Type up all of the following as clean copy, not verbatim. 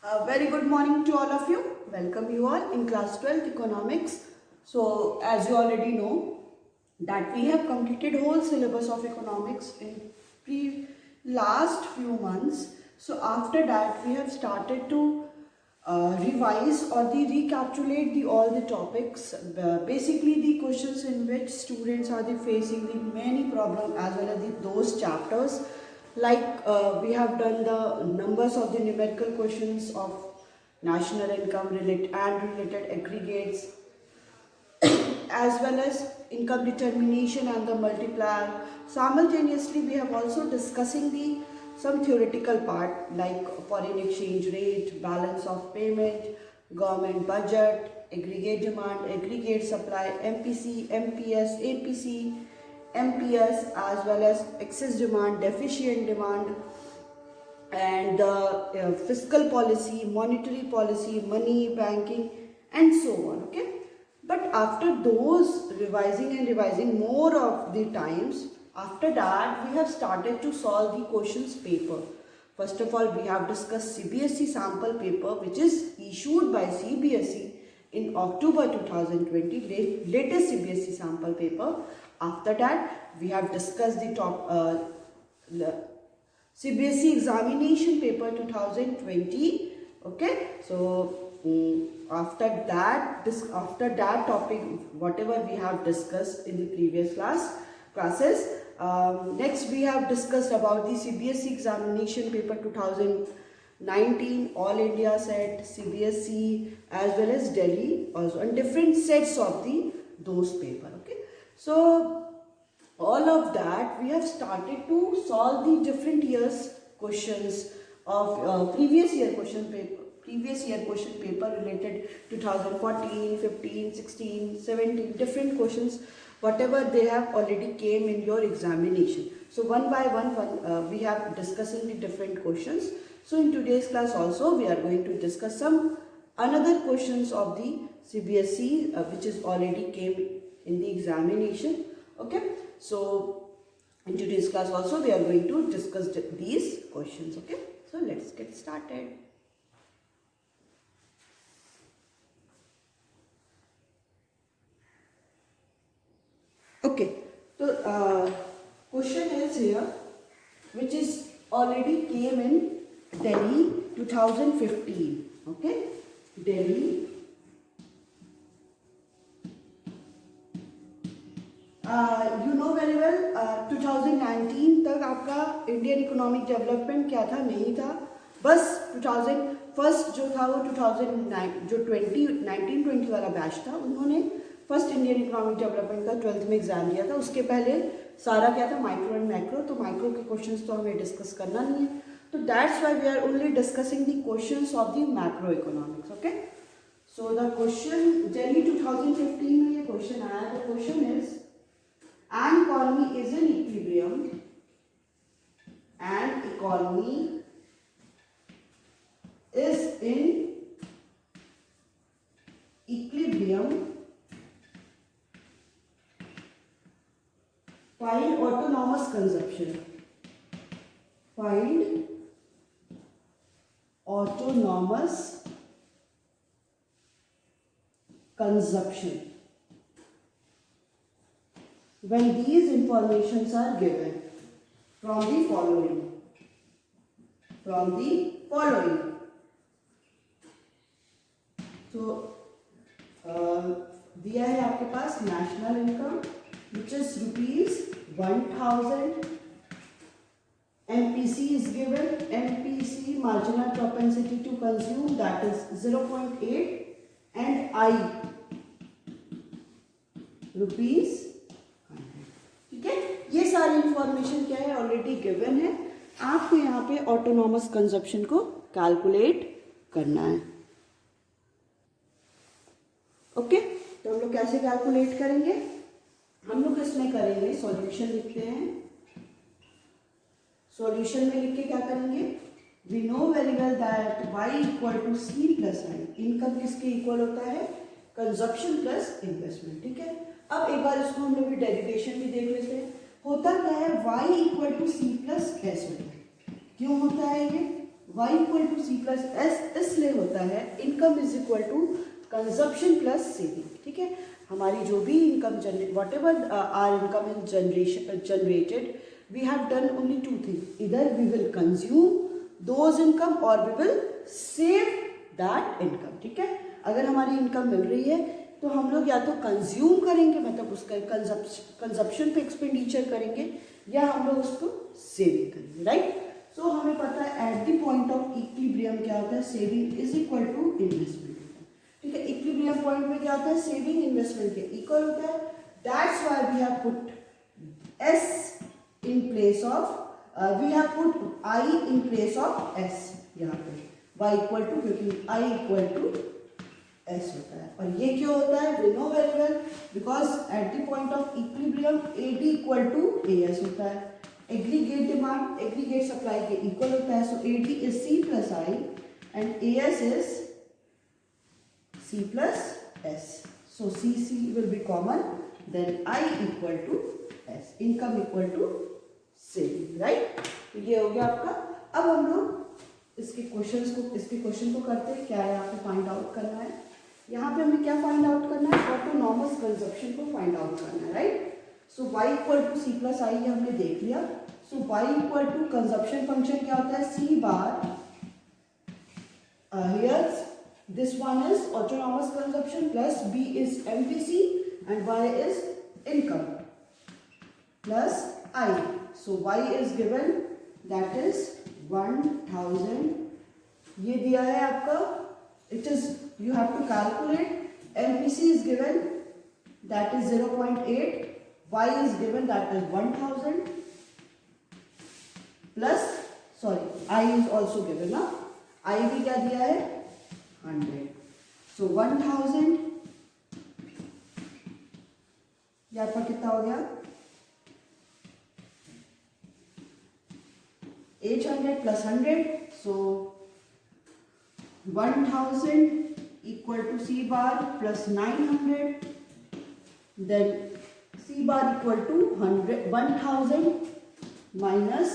Very good morning to all of you. Welcome you all in class 12th economics. So as you already know that we have completed whole syllabus of economics in last few months. So after that we have started to revise or recapitulate all the topics, basically the questions in which students are facing the many problems as well as those chapters, like we have done the numbers of the numerical questions of national income related aggregates, as well as income determination and the multiplier. Simultaneously, we have also discussing some theoretical part like foreign exchange rate, balance of payment, government budget, aggregate demand, aggregate supply, MPC, MPS, APC, MPS, as well as excess demand, deficient demand, and fiscal policy, monetary policy, money, banking, and so on. Okay, but after those revising more of the times, after that we have started to solve the questions paper. First of all, we have discussed CBSE sample paper, which is issued by CBSE in October 2020, latest CBSE sample paper. After that, we have discussed the CBSE examination paper 2020. Okay, so after that topic, whatever we have discussed in the previous classes, next we have discussed about the CBSE examination paper 2019, All India set, CBSE, as well as Delhi also, and different sets of those paper. Okay, so all of that we have started to solve the different years questions of previous year question paper related 2014, 15, 16, 17, different questions whatever they have already came in your examination. So one by one we have discussing the different questions. So in today's class also we are going to discuss some another questions of the CBSE which is already came in the examination. Okay, so in today's class also we are going to discuss these questions. Okay, so let's get started. Okay, so question is here, which is already came in Delhi 2015. Okay, Delhi. You know very well 2019 तक आपका Indian economic development क्या था, नहीं था, बस 2000 first जो था वो 2009 जो 1920 वाला बैच था उन्होंने फर्स्ट इंडियन इकोनॉमिक डेवलपमेंट का 12th में एग्जाम दिया था. उसके पहले सारा क्या था, माइक्रो एंड मैक्रो. तो माइक्रो के क्वेश्चंस तो हमें डिस्कस करना नहीं है, तो that's why we are only discussing the questions of the macro economics. Okay, so the question Delhi 2015 में ये क्वेश्चन आया. The question is an economy is in equilibrium, an economy is in equilibrium, find autonomous consumption, find autonomous consumption when these informations are given from the following. So दिया है आपके पास national income which is ₹1000. MPC is given. MPC, marginal propensity to consume, that is 0.8, and I rupees. ठीक है, ये सारी information क्या है, already given है. आपको यहाँ पे ऑटोनॉमस कंजप्शन को कैलकुलेट करना है. ओके, तो हम लोग कैसे कैलकुलेट करेंगे, हम लोग इसमें करेंगे सॉल्यूशन लिखते हैं. सॉल्यूशन में लिख के क्या करेंगे, we know very well that y equal to C plus I. Income किसके इक्वल होता है, कंजप्शन प्लस इन्वेस्टमेंट. ठीक है, अब एक बार इसको हम लोग डेरिवेशन भी देख लेते हैं. होता क्या है, y equal to C plus s होता है. क्यों होता है ये, y equal to C plus s इसलिए होता है income is equal to consumption plus saving, ठीक है। हमारी जो भी income generate whatever our income in generated we have done only two thing, इधर we will consume those income और we will save that income, ठीक है। अगर हमारी इनकम मिल रही है तो हम लोग या तो कंज्यूम करेंगे, मतलब उसका कंजप्शन पे एक्सपेंडिचर करेंगे, या हम लोग उसको सेविंग करेंगे, राइट। सो हमें पता है at the point of equilibrium क्या होता है, saving is equal to investment, ठीक है। इक्विलिब्रियम पॉइंट में क्या होता है, सेविंग इन्वेस्टमेंट के इक्वल होता है। That's why we have put S in place of we have put I in place of S यहाँ पे, y इक्वल टू, क्योंकि i इक्वल टू s होता है। और ये क्यों होता है, we know very well, because at the point of equilibrium AD equal to AS होता है। एग्रीगेट डिमांड एग्रीगेट सप्लाई के इक्वल होता है, so AD is C plus I and AS is C plus S. So C will be common, then I equal to S. Income equal to saving, right? तो ये हो गया आपका। अब हम लोग इसके क्वेश्चन को करते हैं। क्या यहाँ पे फाइंड आउट करना है, यहाँ पे हमें क्या फाइंड आउट करना है, ऑटोनॉमस कंजप्शन को फाइंड आउट करना है, right. So y equal to C plus I ये हमने देख लिया। So y equal to consumption function क्या होता है, C bar here this one is autonomous consumption plus B is MPC and Y is income plus I. So Y is given, that is 1000. ये दिया है आपका, it is you have to calculate. MPC is given, that is 0.8. Y is given, that is 1000 plus, sorry, I is also given ना, I भी क्या दिया है 100. So 1000 यहाँ पर कितना हो गया, 800 plus 100, so 1000 equal to C bar plus 900, then C bar equal to 1000 minus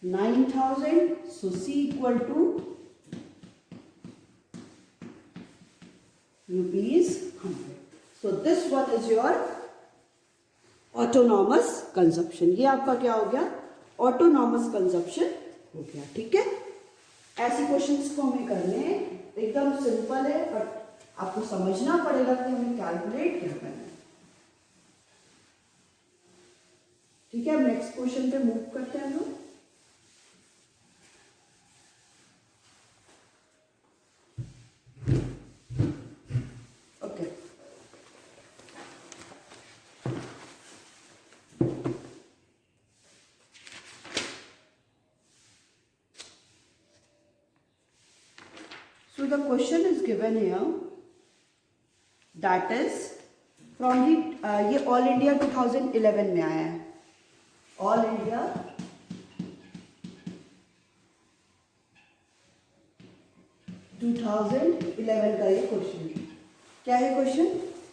9000, so C equal to rupees 100. So this one is your autonomous consumption. ये आपका क्या हो गया, autonomous consumption हो गया, ठीक है। ऐसे क्वेश्चंस को हमें करने एकदम सिंपल है, बट आपको समझना पड़ेगा कि हमें कैलकुलेट क्या करना है, ठीक है। नेक्स्ट क्वेश्चन पे मूव करते हैं हम लोग। So the question is given here, that is from the ये ऑल इंडिया 2011 में आया है, ऑल इंडिया 2011 का ये क्वेश्चन है। क्या है question,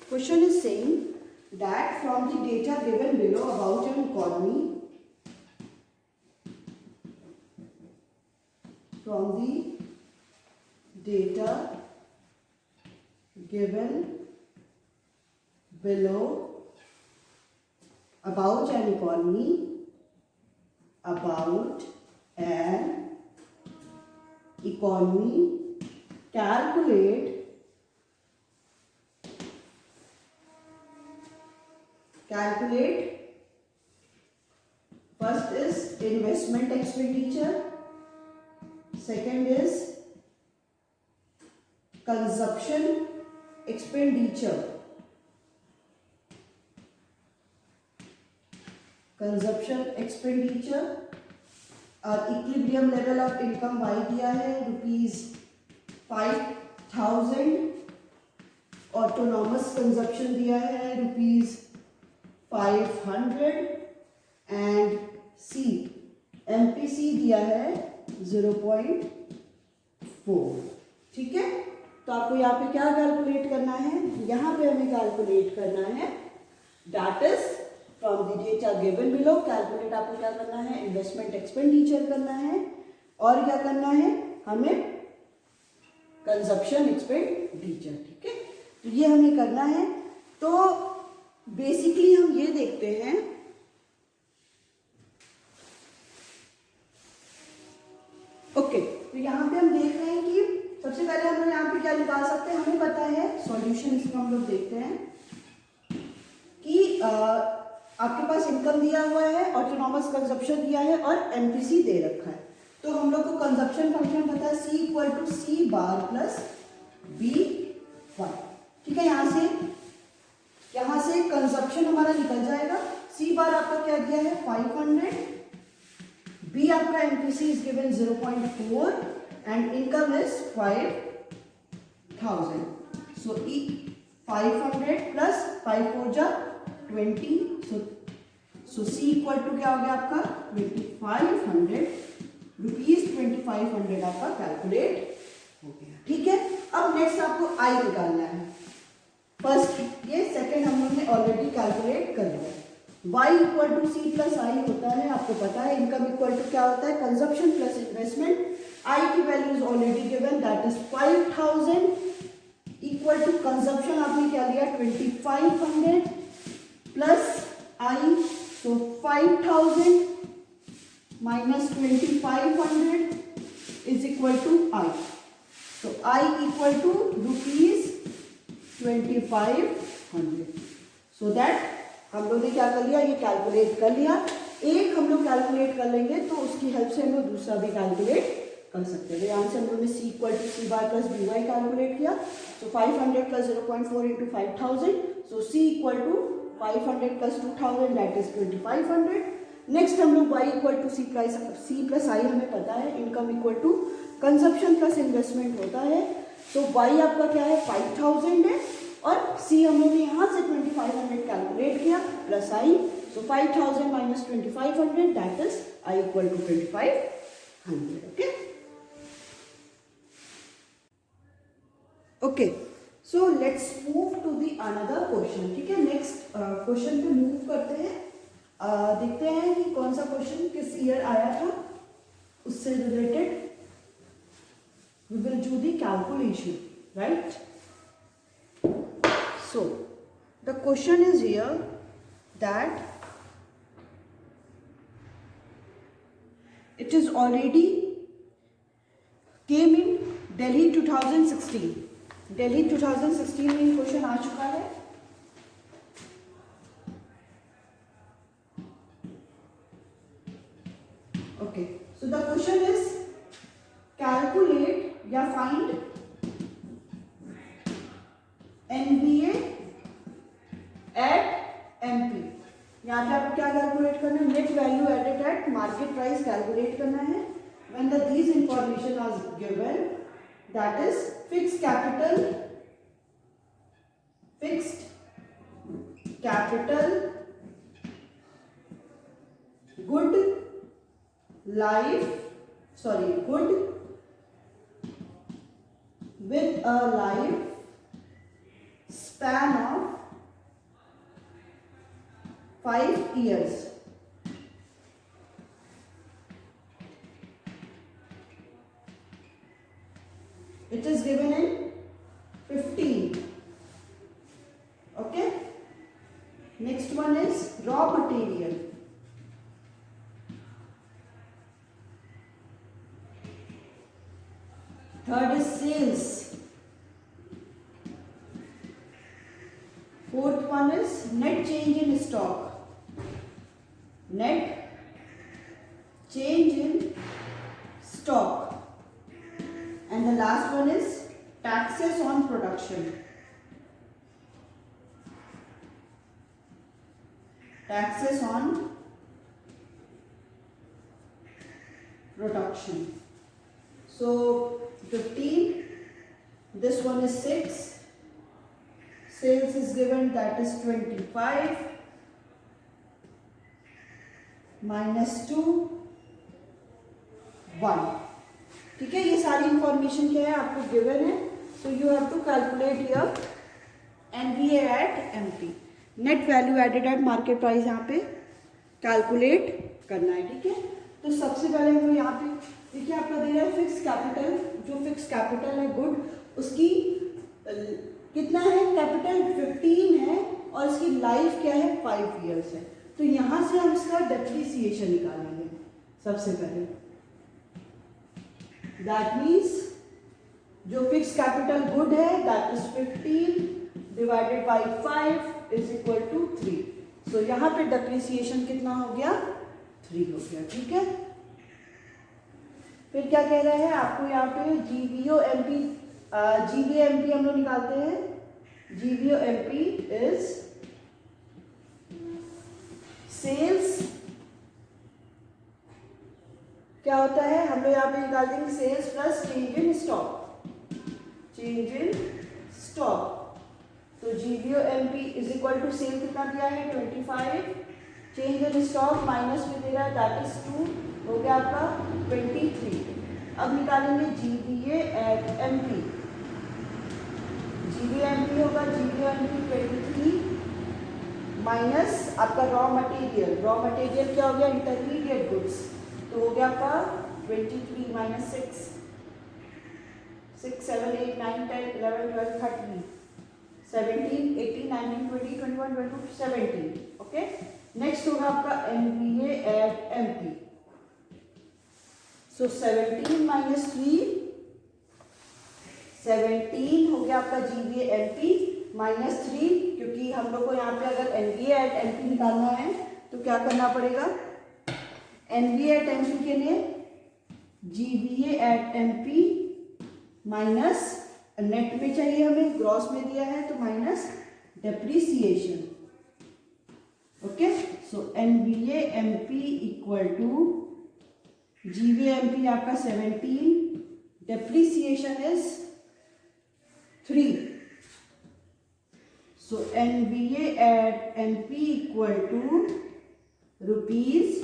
question is saying that from the data given below about an economy, from the data given below about an economy, calculate first is investment expenditure, second is consumption expenditure, और equilibrium level of income Y दिया है ₹5000, autonomous consumption दिया है ₹500 and C MPC दिया है 0.4, ठीक है। तो आपको यहाँ पे क्या कैलकुलेट करना है, यहाँ पे हमें कैलकुलेट करना है that is from the data given below, calculate आपको क्या करना है, इन्वेस्टमेंट एक्सपेंडिचर करना है, और क्या करना है हमें, कंजप्शन एक्सपेंडिचर, ठीक है। तो ये हमें करना है। तो बेसिकली हम ये देखते हैं, ओके तो यहाँ पे हम देख रहे हैं कि सबसे पहले हम लोग यहाँ पे क्या निकाल सकते हैं, हमें पता है सॉल्यूशन इसका हम लोग देखते हैं कि आपके पास इनकम दिया हुआ है, ऑटोनॉमस कंजप्शन दिया है और एमपीसी दे रखा है। तो हम लोग को कंजप्शन फंक्शन पता है C = C बार प्लस B1, ठीक है। यहाँ से कंजप्शन हमारा निकल जाएगा। C बार आपका क्या दिया है 500, B आपका MPC is given 0.4 and income is 5000। So 500 plus 5 4 जा 20, सो C = क्या हो गया आपका 2500 रुपीज, 2500 आपका कैलकुलेट हो गया, ठीक है। अब नेक्स्ट आपको I निकालना है। फर्स्ट ये सेकंड हम लोग ने ऑलरेडी कैलकुलेट कर लिया। Y = C + I होता है, आपको पता है। इनकम इक्वल टू क्या होता है, कंजप्शन प्लस इन्वेस्टमेंट। I की value is already given, that is 5000 equal to consumption आपने क्या लिया 2500 plus I, so 5000 minus 2500 is equal to I. So I equal to rupees 2500. So that हम लोग ने क्या कर लिया, ये कैलकुलेट कर लिया। एक हम लोग कैलकुलेट कर लेंगे तो उसकी हेल्प से हम लोग दूसरा भी कैलकुलेट कर सकते हैं। यहाँ से हम लोग ने C = C bar plus BY calculate किया। सो 500 plus 0.4 into 5000, so C = 500 plus 2000 that is 2500। Next हम लोग Y = C + I हमें पता है, income equal to consumption plus investment होता है। तो Y आपका क्या है 5000 है और C हम लोग ने यहाँ से 2500 कैलकुलेट किया plus I, so 5000 minus 2500 that is I = 2500, okay. Okay so let's move to the another question, ठीक है। नेक्स्ट क्वेश्चन पे मूव करते हैं। देखते हैं कि कौन सा क्वेश्चन किस ईयर आया था, उससे related we will do the calculation, right? So the question is here that it is already came in Delhi 2016. Delhi 2016 में क्वेश्चन आ चुका है। Okay, so the question is calculate या find NBA at MP। यहाँ पे आपको क्या calculate करना है, net value added at market price calculate करना है। When the these information are given, that is fixed capital, good with a life span of 5 years. It is given in 15. Okay. Next one is raw material. Third is sales. Fourth one is net change in stock. Net change in stock. And the last one is taxes on production. Taxes on production. So 15, this one is 6, sales is given, that is 25 minus 2 1, ठीक है। ये सारी information क्या है आपको given है, so you have to calculate here NBA at MP, net value added at market price यहाँ पे कैलकुलेट करना है, ठीक है। तो सबसे पहले हम लोग यहाँ पे देखिए आपका दे रहा है फिक्स कैपिटल, जो फिक्स कैपिटल है गुड उसकी कितना है कैपिटल 15 है और इसकी लाइफ क्या है 5 इयर्स है। तो यहाँ से हम इसका डेप्रिसिएशन निकालेंगे सबसे पहले। दैट मीन्स जो फिक्स कैपिटल गुड है that is 15 divided by 5 is equal to 3। So यहाँ पे डेप्रिसिएशन कितना हो गया 3 हो गया। ठीक है, फिर क्या कह रहे हैं आपको यहाँ पे जीवीओ एमपी, जीवीओ एमपी हम लोग निकालते हैं। जीवीओ एमपी इज सेल्स, क्या होता है हम लोग यहाँ पे निकाल देंगे sales plus change in stock, change in stock. तो GVO MP is equal to sale कितना दिया है 25, चेंज इन स्टॉक माइनस में दे रहा है दैट इज 2, हो गया आपका 23। अब निकालेंगे GVA at MP, GVA MP होगा जीवीओ एमपी 23 माइनस आपका रॉ मटेरियल, रॉ मटेरियल क्या हो गया इंटरमीडिएट गुड्स, तो हो गया आपका 23 माइनस 6, 6 7 8 9 10 11 12 13 17 18 19 20 21 22 17। ओके, नेक्स्ट होगा आपका एमबीए एट एमपी। सो 17 माइनस 3, 17 हो गया आपका जीवीए एमपी माइनस 3, क्योंकि हम लोग को यहाँ पे अगर एनबीए एट एमपी निकालना है तो क्या करना पड़ेगा, एनबीए एट एमपी के लिए GVA at MP minus net में चाहिए हमें, ग्रॉस में दिया है तो minus depreciation. Okay, so NBA MP equal to GVA MP आपका 17, depreciation is 3। So NBA at MP equal to rupees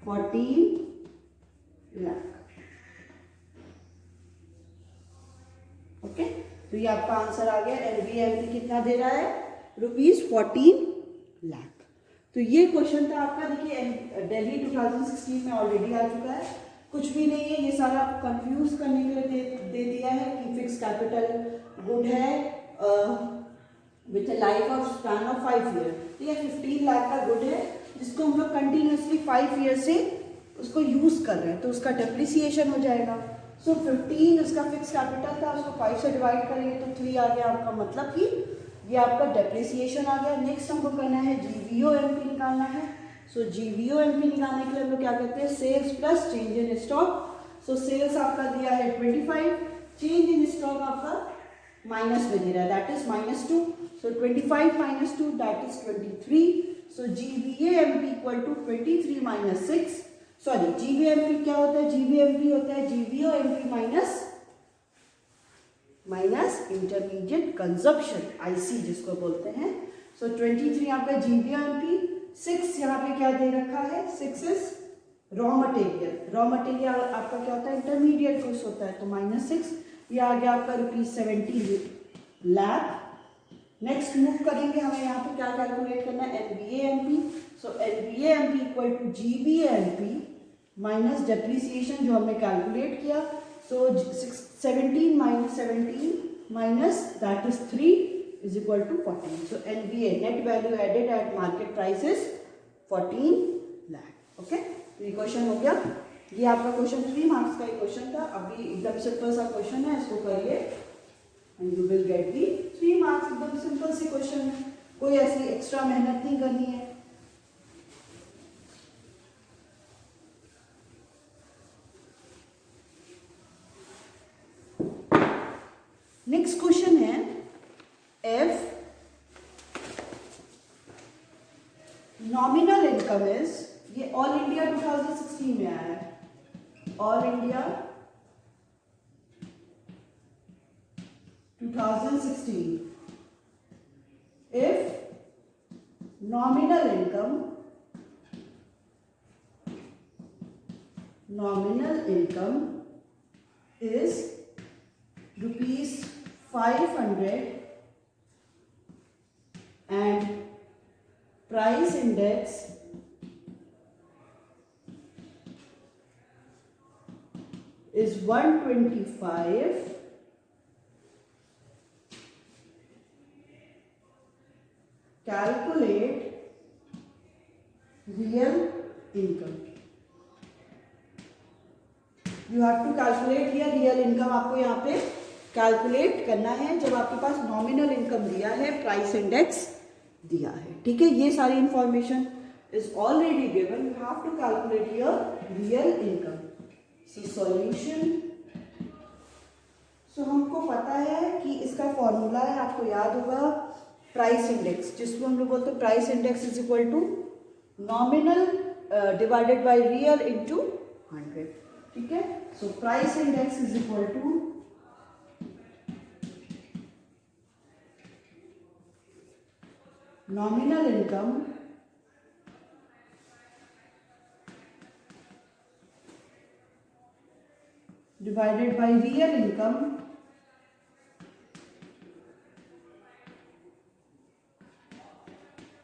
14 lakh. Okay, तो ये आपका आंसर आ गया। एनबीए एमपी कितना दे रहा है रुपीज 14 लाख। तो ये क्वेश्चन था आपका, देखिए दिल्ली 2016 में ऑलरेडी आ चुका है, कुछ भी नहीं है, ये सारा आपको कंफ्यूज करने के लिए दे दिया है कि फिक्स कैपिटल गुड है with life of span of 5 year. तो ये 15 लाख का गुड है जिसको हम लोग कंटिन्यूसली 5 ईयर से उसको यूज कर रहे हैं, तो उसका डेप्रिसिएशन हो जाएगा। सो 15 उसका फिक्स कैपिटल था, उसको 5 से डिवाइड करेंगे तो 3 आ गया आपका, मतलब कि ये आपका डेप्रिसिएशन आ गया। नेक्स्ट हमको करना है जीवीओ एमपी निकालना है। सो जीवीओ एमपी निकालने के लिए हम लोग क्या करते हैं sales plus change in stock. So sales आपका दिया है 25, चेंज इन स्टॉक आपका माइनस में दे रहा है that is -2। So 25 minus 2 that is 23। So GVA MP equal to 23 minus 6, sorry GVA MP क्या होता है, जीवीए एमपी होता है GVO MP minus intermediate consumption, IC जिसको बोलते हैं। सो 23 आपका जीवीओ एमपी, 6 यहाँ पे क्या दे रखा है 6 is raw material, raw material आपका क्या होता है इंटरमीडिएट गुड्स होता है, तो -6 ये आ गया आपका रुपीज 70 लाख। नेक्स्ट मूव करेंगे, हमें यहाँ पे क्या कैलकुलेट करना है NBA MP. So NBA MP equal to GVA MP minus depreciation जो हमने कैलकुलेट किया। So 17 minus 17 minus that is 3 is equal to 14. So NVA net value added at market price is 14 lakh. Okay, तो ये question हो गया। ये आपका question 3 marks का क्वेश्चन था। अभी एकदम सिंपल सा क्वेश्चन है, इसको करिए and you will get the 3 marks. एकदम सिंपल सी क्वेश्चन है, कोई ऐसी एक्स्ट्रा मेहनत नहीं करनी है। नेक्स्ट क्वेश्चन है एफ नॉमिनल इनकम इज, ये ऑल इंडिया 2016 में आया है, all India 2016। If nominal income is rupees 500 and price index is 125 calculate real income. You have to calculate here real income. आपको यहाँ पे कैलकुलेट करना है जब आपके पास नॉमिनल इनकम दिया है, प्राइस इंडेक्स दिया है. ठीक है, ये सारी information is already given. You have to calculate your real income. So solution. So हमको पता है कि इसका फॉर्मूला है, आपको याद होगा, प्राइस इंडेक्स, जिसको हम लोग बोलते हैं price index is equal to nominal divided by real into 100. ठीक है, so price index is equal to nominal income divided by real income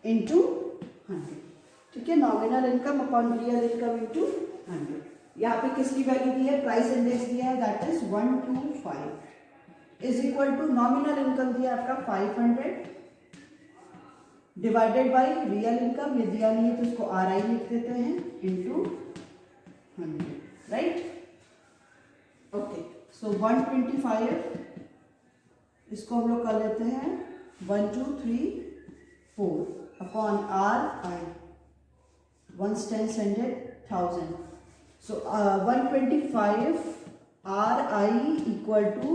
into 100. ठीक है, nominal income upon real income into 100. यहाँ पे किसकी वैल्यू दी है, प्राइस इंडेक्स दिया है, that is 125 is equal to nominal income दिया आपका 500 डिवाइडेड बाय रियल इनकम, ये दिया नहीं है तो इसको RI लिख देते हैं, इंटू 100. Right, okay. सो 125 इसको हम लोग कर लेते हैं 1 2 3 4 upon RI, 1 10 100 1000. So 125 RI equal to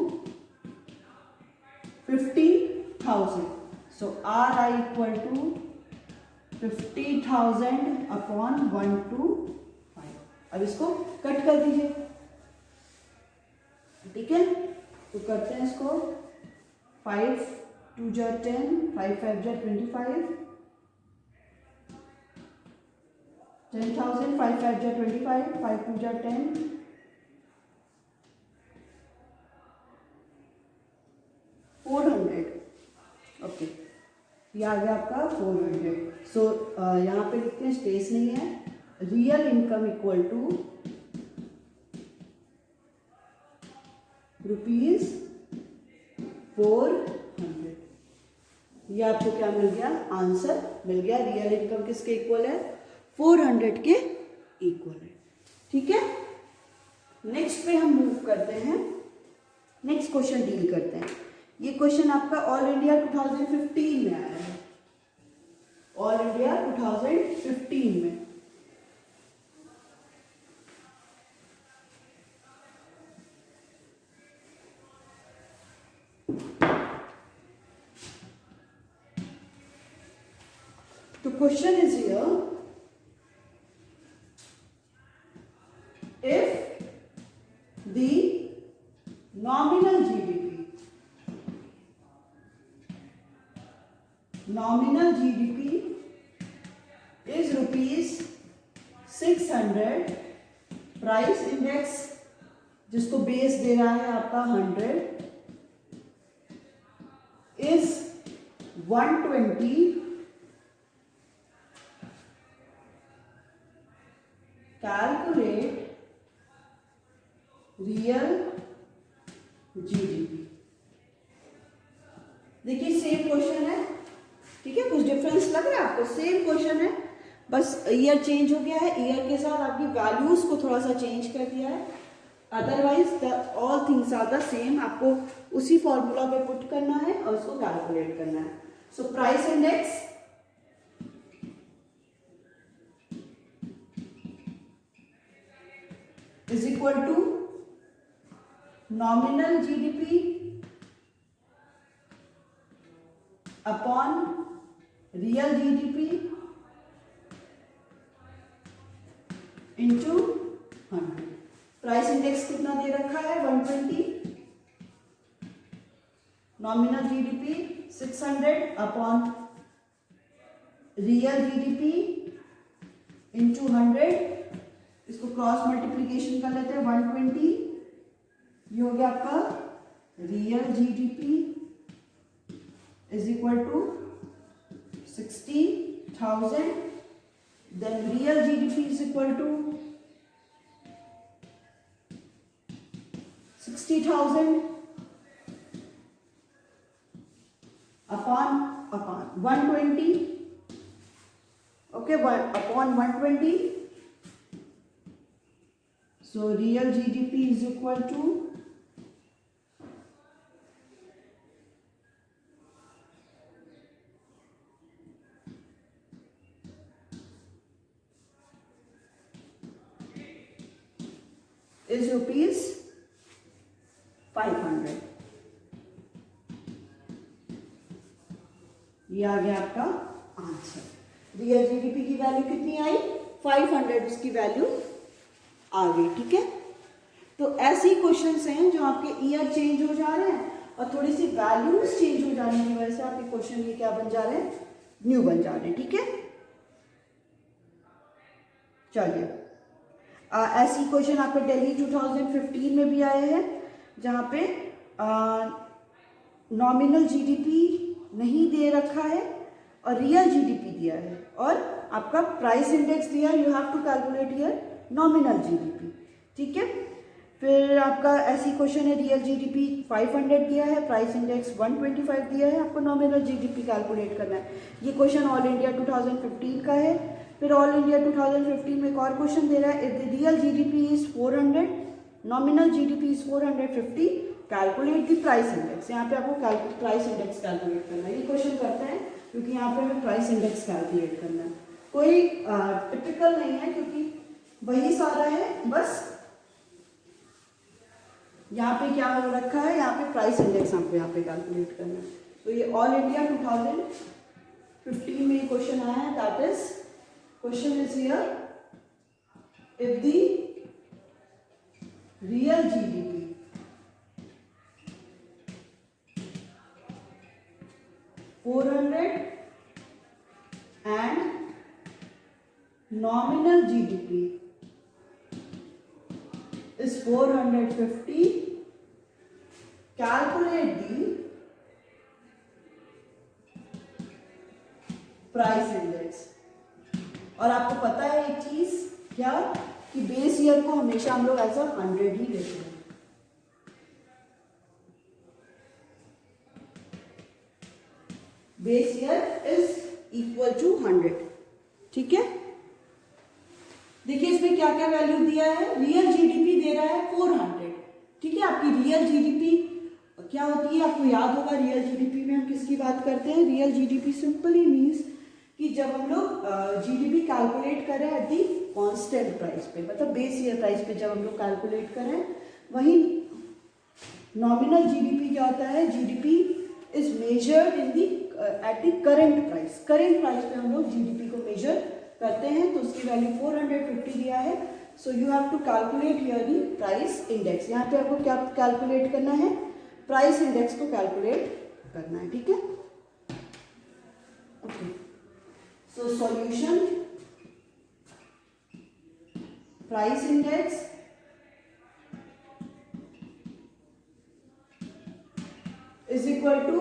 50,000. So RI equal to 50,000 upon 125. अब इसको कट कर दीजिए. ठीक है, तो करते हैं इसको. 5 2 जा 10, 5 5 जा 25, 10,000, 5 5 जा 25, 5 2 जा 10, 400. ओके, ये आ गया आपका 400. सो यहाँ पे लिखते हैं, स्पेस नहीं है, रियल इनकम इक्वल टू ₹400. ये आपको क्या मिल गया, आंसर मिल गया. रियल इनकम किसके इक्वल है, 400 के इक्वल है. ठीक है, नेक्स्ट पे हम मूव करते हैं, नेक्स्ट क्वेश्चन डील करते हैं. ये क्वेश्चन आपका ऑल इंडिया 2015 में आया है, ऑल इंडिया 2015 में. The question is here, if the nominal GDP is ₹600, price index जिसको बेस दे रहा है आपका 100 is 120, calculate रियल GDP. देखिए सेम क्वेश्चन है. ठीक है, कुछ डिफरेंस लग रहा है आपको, सेम क्वेश्चन है, बस ईयर चेंज हो गया है, ईयर के साथ आपकी वैल्यूज को थोड़ा सा चेंज कर दिया है, otherwise the all things are the same. आपको उसी फॉर्मूला पे पुट करना है और उसको कैलकुलेट करना है. So price index is equal to nominal GDP upon real GDP into 100. Price index कितना दे रखा है, 120, nominal GDP 600 upon real GDP into 100. इसको क्रॉस मल्टीप्लीकेशन कर लेते हैं, 120, ये हो गया आपका real GDP is equal to 60,000, then real GDP is equal to 60,000 upon 120. Okay, upon 120. So real GDP is equal to is rupees 500. ये आ गया आपका आंसर। रियल जीडीपी की वैल्यू कितनी आई? 500 उसकी वैल्यू आ गई। ठीक है, तो ऐसे ही क्वेश्चंस हैं जो आपके ईयर चेंज हो जा रहे हैं और थोड़ी सी वैल्यूज चेंज हो जाने की वजह से आपके क्वेश्चन ये क्या बन जा रहे हैं? न्यू बन जा रहे हैं। ठीक है, चलिए ऐसी क्वेश्चन आपके दिल्ली 2015 में भी आए हैं जहाँ पे नॉमिनल जीडीपी नहीं दे रखा है और रियल जीडीपी दिया है और आपका प्राइस इंडेक्स दिया है। You have to calculate here nominal GDP. ठीक है, फिर आपका ऐसी क्वेश्चन है रियल जीडीपी 500 दिया है, प्राइस इंडेक्स 125 दिया है, आपको नॉमिनल जीडीपी कैलकुलेट करना है। ये क्वेश्चन ऑल इंडिया 2015 का है। फिर ऑल इंडिया 2015 में एक और क्वेश्चन दे रहा है, if the real GDP is 400, nominal GDP is 450, calculate the price index. यहाँ पे आपको प्राइस इंडेक्स कैलकुलेट करना है। ये क्वेश्चन करते हैं क्योंकि यहाँ पे हमें प्राइस इंडेक्स कैलकुलेट करना है। कोई टिपिकल नहीं है क्योंकि वही सारा है, बस यहाँ पे क्या हो रखा है, यहाँ पे प्राइस इंडेक्स हमको यहाँ पे कैलकुलेट करना है। तो ये ऑल इंडिया 2015 में क्वेश्चन आया है। That is question is here, if the real GDP $400 and nominal GDP is 450, calculate the price index. और आपको पता है एक चीज क्या, कि बेस ईयर को हमेशा हम लोग एज 100 ही लेते हैं। Base year is equal to 100। ठीक है, देखिए इसमें क्या क्या वैल्यू दिया है। रियल जीडीपी दे रहा है 400। ठीक है, आपकी रियल जीडीपी क्या होती है आपको याद होगा। रियल जीडीपी में हम किसकी बात करते हैं? रियल जीडीपी सिंपली मीन्स कि जब हम लोग जीडीपी कैलकुलेट करें एट दी कांस्टेंट प्राइस पे, मतलब बेस ईयर प्राइस पे जब हम लोग कैलकुलेट करें, वही नॉमिनल जीडीपी क्या होता है? GDP is measured in the at the current price. Current price पे हम लोग जीडीपी को मेजर करते हैं, तो उसकी वैल्यू 450 दिया है। So you have to calculate here the price index. यहाँ पे आपको क्या कैलकुलेट करना है? प्राइस इंडेक्स को कैलकुलेट करना है। ठीक है, okay. So solution, price index is equal to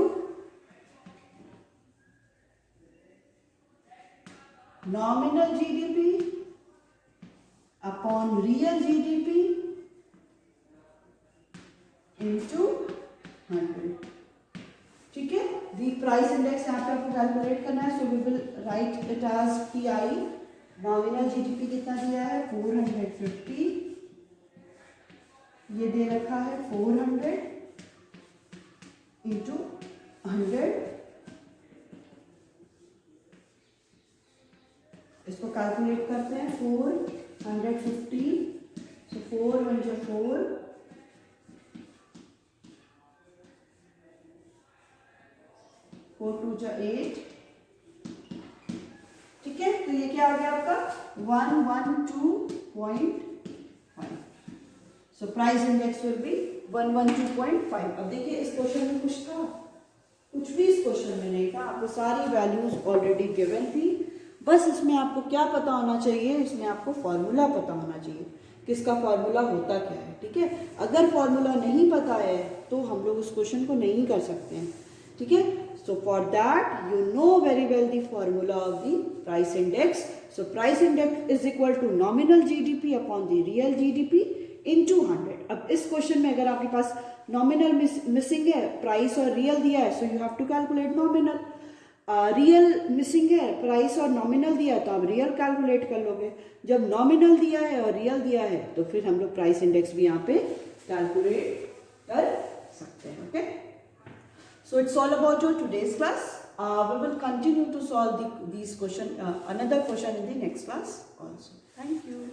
nominal GDP upon real GDP into 100। ठीक है, दी प्राइस इंडेक्स यहाँ पे आपको कैलकुलेट करना है। So we will write it as PI। Nominal GDP कितना दिया है? 450। ये दे रखा है 400 इंटू 100। इसको कैलकुलेट करते हैं। 450, so 4 1 जा 4, 4 2 जा 8। ठीक है, तो ये क्या आ गया आपका? 112.5। सो प्राइस इंडेक्स विल बी 112.5। अब देखिए इस क्वेश्चन में कुछ था? कुछ भी इस क्वेश्चन में नहीं था। आपको सारी वैल्यूज ऑलरेडी गिवन थी। बस इसमें आपको क्या पता होना चाहिए? इसमें आपको फॉर्मूला पता होना चाहिए, किसका फॉर्मूला होता क्या है। ठीक है, अगर फॉर्मूला नहीं पता है तो हम लोग उस क्वेश्चन को नहीं कर सकते हैं। ठीक है, so for that you know very well the formula of the price index. So price index is equal to nominal GDP upon the real GDP into 100. अब इस क्वेश्चन में अगर आपके पास नॉमिनल मिसिंग है, प्राइस और रियल दिया है, so you have to calculate nominal. Real missing है, प्राइस और नॉमिनल दिया है, तो आप रियल कैलकुलेट कर लोगे. जब नॉमिनल दिया है और रियल दिया है तो फिर हम लोग प्राइस इंडेक्स भी यहाँ पे कैलकुलेट कर सकते हैं. Okay, so it's all about your today's class. We will continue to solve these question, another question in the next class also. Thank you.